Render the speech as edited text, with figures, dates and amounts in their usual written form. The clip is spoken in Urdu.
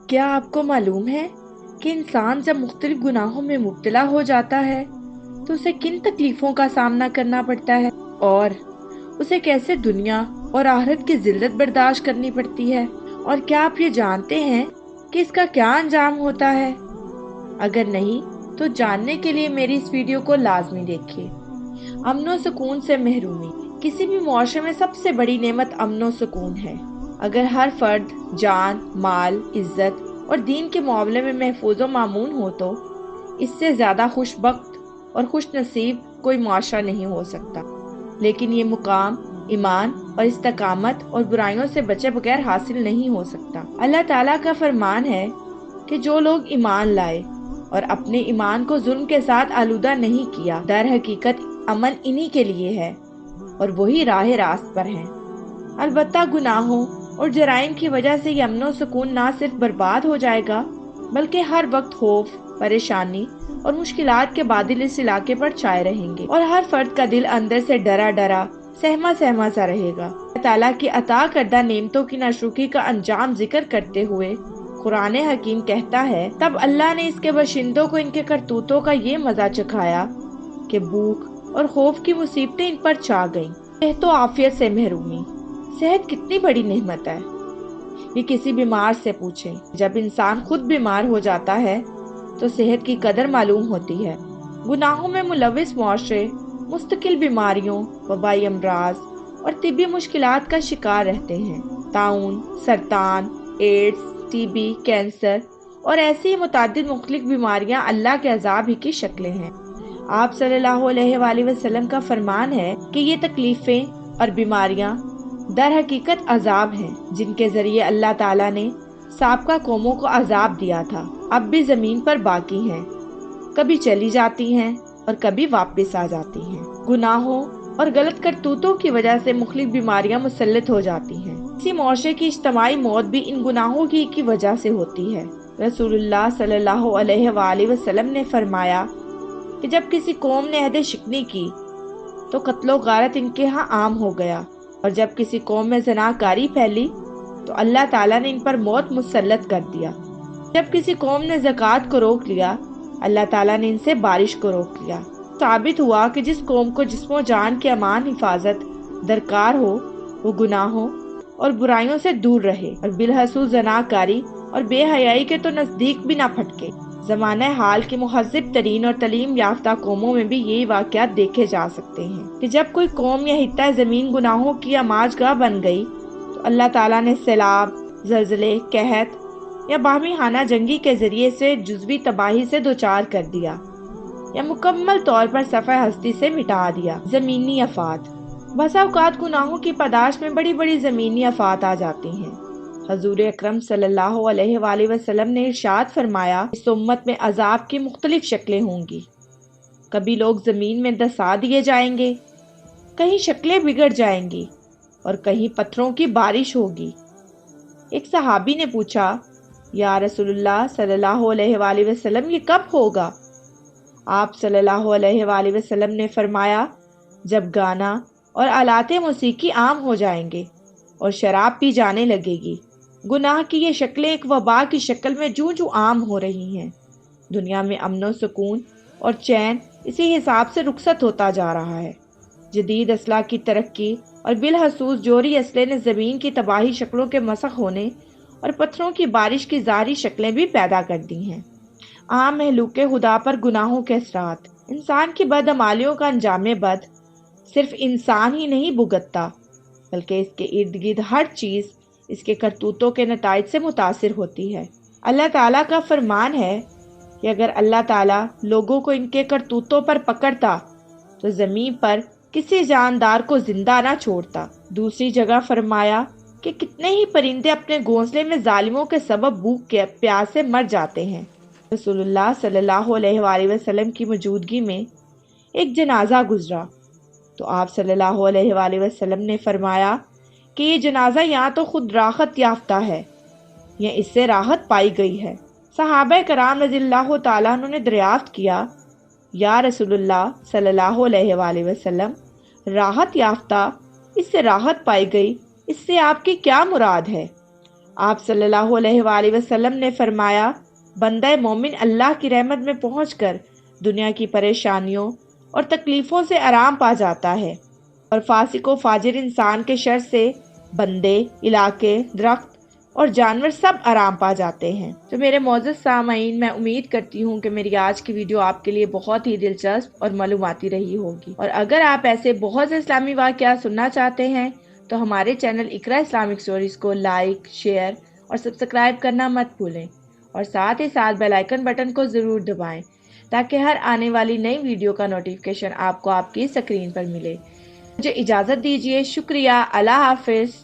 کیا آپ کو معلوم ہے کہ انسان جب مختلف گناہوں میں مبتلا ہو جاتا ہے تو اسے کن تکلیفوں کا سامنا کرنا پڑتا ہے اور اسے کیسے دنیا اور آخرت کی ذلت برداشت کرنی پڑتی ہے؟ اور کیا آپ یہ جانتے ہیں کہ اس کا کیا انجام ہوتا ہے؟ اگر نہیں تو جاننے کے لیے میری اس ویڈیو کو لازمی دیکھیے۔ امن و سکون سے محرومی۔ کسی بھی معاشرے میں سب سے بڑی نعمت امن و سکون ہے۔ اگر ہر فرد جان، مال، عزت اور دین کے معاملے میں محفوظ و مامون ہو تو اس سے زیادہ خوش بخت اور خوش نصیب کوئی معاشرہ نہیں ہو سکتا۔ لیکن یہ مقام ایمان اور استقامت اور برائیوں سے بچے بغیر حاصل نہیں ہو سکتا۔ اللہ تعالیٰ کا فرمان ہے کہ جو لوگ ایمان لائے اور اپنے ایمان کو ظلم کے ساتھ آلودہ نہیں کیا، در حقیقت امن انہی کے لیے ہے اور وہی راہ راست پر ہیں۔ البتہ گناہوں اور جرائم کی وجہ سے یہ امن و سکون نہ صرف برباد ہو جائے گا بلکہ ہر وقت خوف، پریشانی اور مشکلات کے بادل اس علاقے پر چھائے رہیں گے اور ہر فرد کا دل اندر سے ڈرا ڈرا، سہما سہما سا رہے گا۔ اللہ تعالیٰ کی عطا کردہ نعمتوں کی ناشکری کا انجام ذکر کرتے ہوئے قرآن حکیم کہتا ہے، تب اللہ نے اس کے باشندوں کو ان کے کرتوتوں کا یہ مزہ چکھایا کہ بھوک اور خوف کی مصیبتیں ان پر چھا گئیں۔ صحت و عافیت سے محرومی۔ صحت کتنی بڑی نعمت ہے، یہ کسی بیمار سے پوچھیں۔ جب انسان خود بیمار ہو جاتا ہے تو صحت کی قدر معلوم ہوتی ہے۔ گناہوں میں ملوث معاشرے مستقل بیماریوں، وبائی امراض اور طبی مشکلات کا شکار رہتے ہیں۔ طاعون، سرطان، ایڈز، ٹی بی، کینسر اور ایسی متعدد مختلف بیماریاں اللہ کے عذاب ہی کی شکلیں ہیں۔ آپ صلی اللہ علیہ وآلہ وسلم کا فرمان ہے کہ یہ تکلیفیں اور بیماریاں در حقیقت عذاب ہیں جن کے ذریعے اللہ تعالیٰ نے سابقہ قوموں کو عذاب دیا تھا، اب بھی زمین پر باقی ہیں، کبھی چلی جاتی ہیں اور کبھی واپس آ جاتی ہیں۔ گناہوں اور غلط کرتوتوں کی وجہ سے مختلف بیماریاں مسلط ہو جاتی ہیں۔ کسی معاشرے کی اجتماعی موت بھی ان گناہوں کی وجہ سے ہوتی ہے۔ رسول اللہ صلی اللہ علیہ وآلہ وسلم نے فرمایا کہ جب کسی قوم نے عہد شکنی کی تو قتل و غارت ان کے ہاں عام ہو گیا، اور جب کسی قوم میں زناکاری پھیلی تو اللہ تعالیٰ نے ان پر موت مسلط کر دیا۔ جب کسی قوم نے زکوٰۃ کو روک لیا، اللہ تعالیٰ نے ان سے بارش کو روک لیا۔ ثابت ہوا کہ جس قوم کو جسم و جان کی امان حفاظت درکار ہو وہ گناہوں اور برائیوں سے دور رہے اور بالخصوص زناکاری اور بے حیائی کے تو نزدیک بھی نہ پھٹکے۔ زمانہ حال کی مہذب ترین اور تعلیم یافتہ قوموں میں بھی یہی واقعات دیکھے جا سکتے ہیں کہ جب کوئی قوم یا خطہ زمین گناہوں کی آماج گاہ بن گئی تو اللہ تعالیٰ نے سیلاب، زلزلے، قحط یا باہمی خانہ جنگی کے ذریعے سے جزوی تباہی سے دوچار کر دیا یا مکمل طور پر صفحہ ہستی سے مٹا دیا۔ زمینی آفات۔ بسا اوقات گناہوں کی پاداش میں بڑی بڑی زمینی آفات آ جاتی ہیں۔ حضور اکرم صلی اللہ علیہ وآلہ وسلم نے ارشاد فرمایا، اس امت میں عذاب کی مختلف شکلیں ہوں گی۔ کبھی لوگ زمین میں دسا دیے جائیں گے، کہیں شکلیں بگڑ جائیں گی اور کہیں پتھروں کی بارش ہوگی۔ ایک صحابی نے پوچھا، یا رسول اللہ صلی اللہ علیہ وآلہ وسلم یہ کب ہوگا؟ آپ صلی اللہ علیہ وآلہ وسلم نے فرمایا، جب گانا اور آلات موسیقی عام ہو جائیں گے اور شراب پی جانے لگے گی۔ گناہ کی یہ شکلیں ایک وبا کی شکل میں جوں جوں عام ہو رہی ہیں۔ دنیا میں امن و سکون اور چین اسی حساب سے رخصت ہوتا جا رہا ہے۔ جدید اسلحہ کی ترقی اور بالخصوص جوہری اسلحے نے زمین کی تباہی شکلوں کے مسخ ہونے اور پتھروں کی بارش کی ظاہری شکلیں بھی پیدا کر دی ہیں۔ عام مخلوق خدا پر گناہوں کے اثرات۔ انسان کی بدعمالیوں کا انجام بد صرف انسان ہی نہیں بھگتتا بلکہ اس کے ارد گرد ہر چیز اس کے کرتوتوں کے نتائج سے متاثر ہوتی ہے۔ اللہ تعالیٰ کا فرمان ہے کہ اگر اللہ تعالیٰ لوگوں کو ان کے کرتوتوں پر پکڑتا تو زمین پر کسی جاندار کو زندہ نہ چھوڑتا۔ دوسری جگہ فرمایا کہ کتنے ہی پرندے اپنے گھونسلے میں ظالموں کے سبب بھوک کے پیاس سے مر جاتے ہیں۔ رسول اللہ صلی اللہ علیہ وآلہ وسلم کی موجودگی میں ایک جنازہ گزرا تو آپ صلی اللہ علیہ وآلہ وسلم نے فرمایا کہ یہ جنازہ یا تو خود راحت یافتہ ہے یا اس سے راحت پائی گئی ہے۔ صحابہ کرام رضی اللہ تعالیٰ عنہ نے دریافت کیا، یا رسول اللہ صلی اللہ علیہ وآلہ وسلم، راحت یافتہ، اس سے راحت پائی گئی، اس سے آپ کی کیا مراد ہے؟ آپ صلی اللہ علیہ وآلہ وسلم نے فرمایا، بندہ مومن اللہ کی رحمت میں پہنچ کر دنیا کی پریشانیوں اور تکلیفوں سے آرام پا جاتا ہے، اور فاسق و فاجر انسان کے شر سے بندے، علاقے، درخت اور جانور سب آرام پا جاتے ہیں۔ تو میرے معزز سامعین، میں امید کرتی ہوں کہ میری آج کی ویڈیو آپ کے لیے بہت ہی دلچسپ اور معلوماتی رہی ہوگی، اور اگر آپ ایسے بہت سے اسلامی واقعات سننا چاہتے ہیں تو ہمارے چینل اقرا اسلامک اسٹوریز کو لائک، شیئر اور سبسکرائب کرنا مت بھولیں، اور ساتھ ہی ساتھ بیل آئیکن بٹن کو ضرور دبائیں تاکہ ہر آنے والی نئی ویڈیو کا نوٹیفیکیشن آپ کو آپ کی اسکرین پر ملے۔ مجھے اجازت دیجیے، شکریہ، اللہ حافظ۔